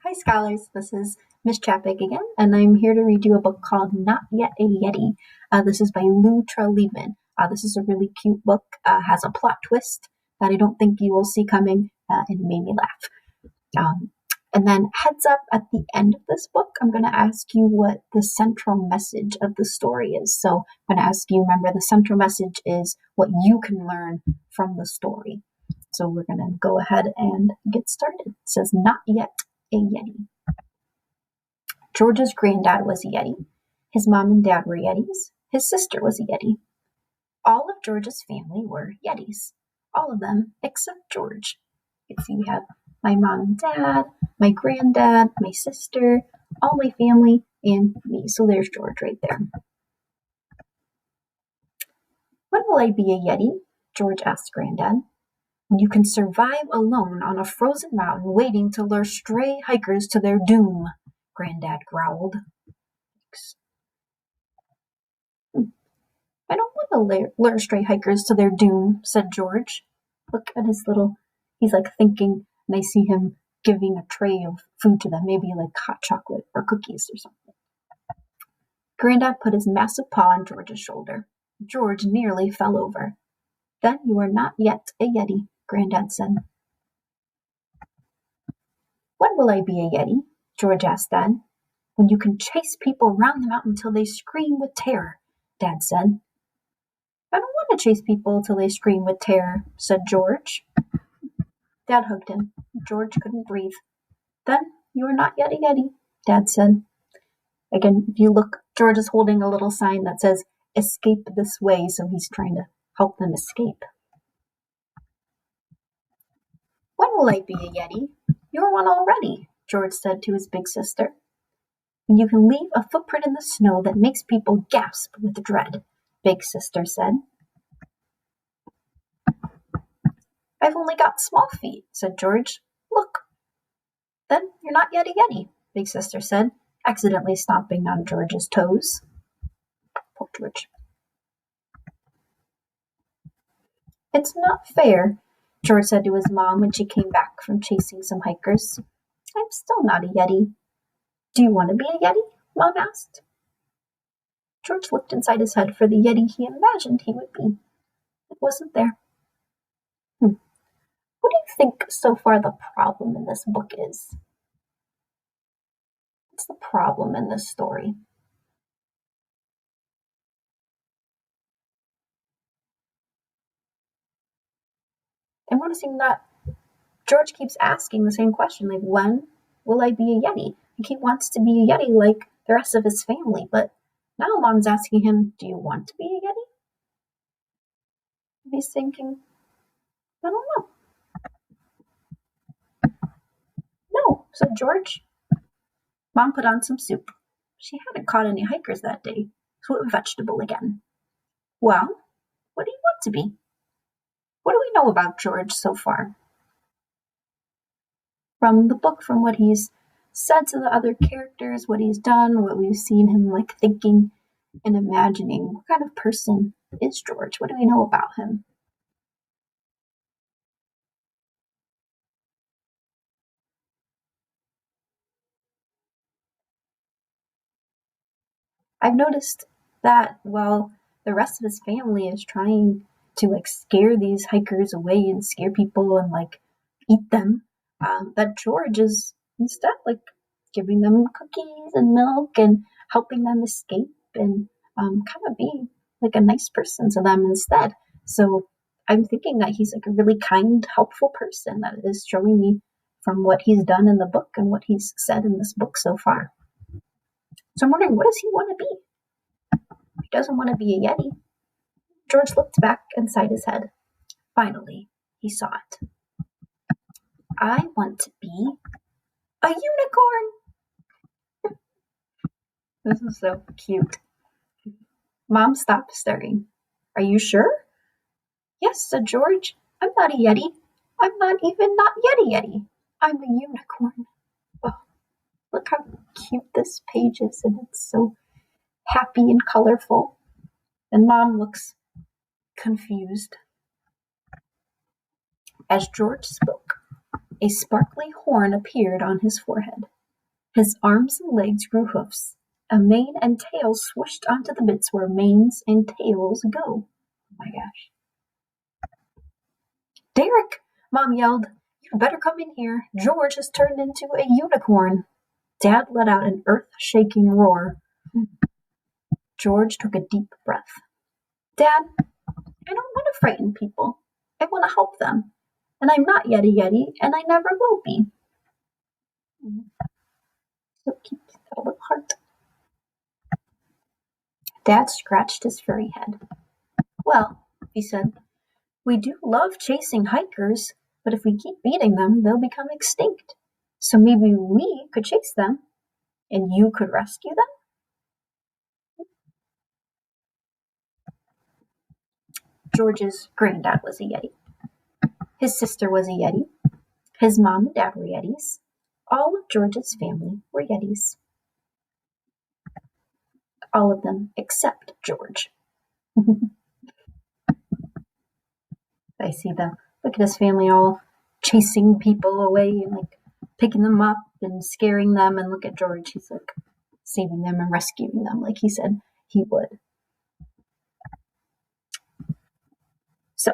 Hi scholars, this is Miss Chapik again, and I'm here to read you a book called Yet A Yeti. This is by Lou Treleaven. This is a really cute book, has a plot twist that I don't think you will see coming, and made me laugh. And then heads up, at the end of this book, I'm going to ask you what the central message of the story is. So I'm going to ask you, remember, the central message is what you can learn from the story. So we're going to go ahead and get started. It says, Not Yet A Yeti. George's granddad was a Yeti. His mom and dad were Yetis. His sister was a Yeti. All of George's family were Yetis. All of them except George. You can see we have my mom and dad, my granddad, my sister, all my family, and me. So there's George right there. When will I be a Yeti? George asked Granddad. When you can survive alone on a frozen mountain waiting to lure stray hikers to their doom, Granddad growled. I don't want to lure stray hikers to their doom, said George. Look at his little, he's like thinking, and I see him giving a tray of food to them, maybe like hot chocolate or cookies or something. Granddad put his massive paw on George's shoulder. George nearly fell over. Then you are not yet a Yeti, Granddad said. When will I be a Yeti? George asked Dad. When you can chase people around the mountain till they scream with terror, Dad said. I don't want to chase people till they scream with terror, said George. Dad hugged him. George couldn't breathe. Then you are not yet a Yeti, Dad said. Again, if you look, George is holding a little sign that says, escape this way, so he's trying to help them escape. When will I be a Yeti? You're one already, George said to his big sister. When you can leave a footprint in the snow that makes people gasp with dread, Big Sister said. I've only got small feet, said George. Look. Then you're not yet a Yeti, Big Sister said, accidentally stomping on George's toes. Poor George. It's not fair, George said to his mom when she came back from chasing some hikers. I'm still not a Yeti. Do you want to be a Yeti? Mom asked. George looked inside his head for the Yeti he imagined he would be. It wasn't there. What do you think so far the problem in this book is? What's the problem in this story? I'm noticing that George keeps asking the same question, like, when will I be a Yeti? Like, he wants to be a Yeti like the rest of his family, but now Mom's asking him, do you want to be a Yeti? And he's thinking, I don't know. No, said George. Mom put on some soup. She hadn't caught any hikers that day, so it was vegetable again. Well, what do you want to be? What do we know about George so far? From the book, from what he's said to the other characters, what he's done, what we've seen him like thinking and imagining, what kind of person is George? What do we know about him? I've noticed that while the rest of his family is trying to like scare these hikers away and scare people and like eat them, that George is instead like giving them cookies and milk and helping them escape and kind of being like a nice person to them instead. So I'm thinking that he's like a really kind, helpful person that is showing me from what he's done in the book and what he's said in this book so far. So I'm wondering, what does he want to be? He doesn't want to be a Yeti. George looked back inside his head. Finally, he saw it. I want to be a unicorn. This is so cute. Mom stopped stirring. Are you sure? Yes, said George. I'm not a Yeti. I'm not even not yet a Yeti. I'm a unicorn. Oh, look how cute this page is, and it's so happy and colorful. And Mom looks confused. As George spoke, A sparkly horn appeared on his forehead. His arms and legs grew hoofs. A mane and tail swished onto the bits where manes and tails go. Oh my gosh. Derek! Mom yelled. You'd better come in here. George has turned into a unicorn. Dad let out an earth-shaking roar. George took a deep breath. Dad, I don't want to frighten people. I want to help them. And I'm not Yet A Yeti, and I never will be. So cute. Got a little heart. Dad scratched his furry head. Well, he said, we do love chasing hikers, but if we keep beating them, they'll become extinct. So maybe we could chase them, and you could rescue them? George's granddad was a Yeti. His sister was a Yeti. His mom and dad were Yetis. All of George's family were Yetis. All of them except George. I see them. Look at his family all chasing people away and like picking them up and scaring them. And look at George. He's like saving them and rescuing them like he said he would. So,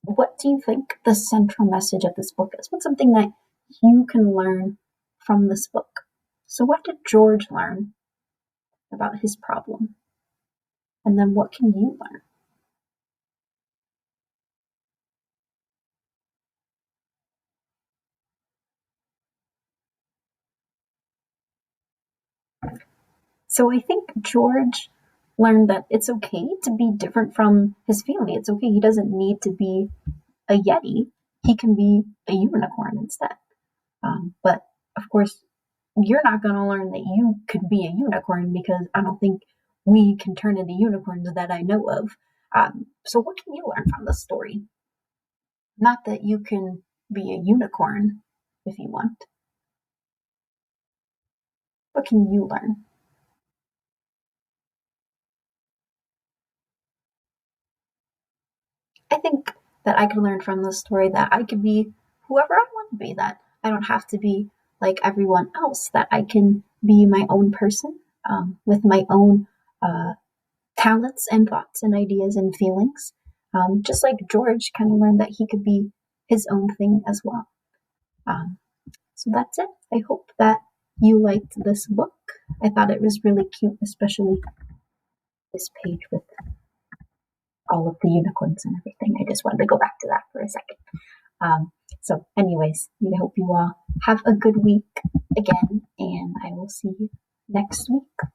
what do you think the central message of this book is? What's something that you can learn from this book? So, what did George learn about his problem? And then what can you learn? So I think George learned that it's okay to be different from his family. It's okay. He doesn't need to be a Yeti. He can be a unicorn instead. But of course, you're not going to learn that you could be a unicorn because I don't think we can turn into unicorns that I know of. So what can you learn from this story? Not that you can be a unicorn if you want. What can you learn? I think that I can learn from this story that I can be whoever I want to be, that I don't have to be like everyone else, that I can be my own person with my own talents and thoughts and ideas and feelings. Just like George kind of learned that he could be his own thing as well. Um, so that's it. I hope that you liked this book. I thought it was really cute, especially this page with all of the unicorns and everything. I just wanted to go back to that for a second. So, anyways, I hope you all have a good week again, and I will see you next week.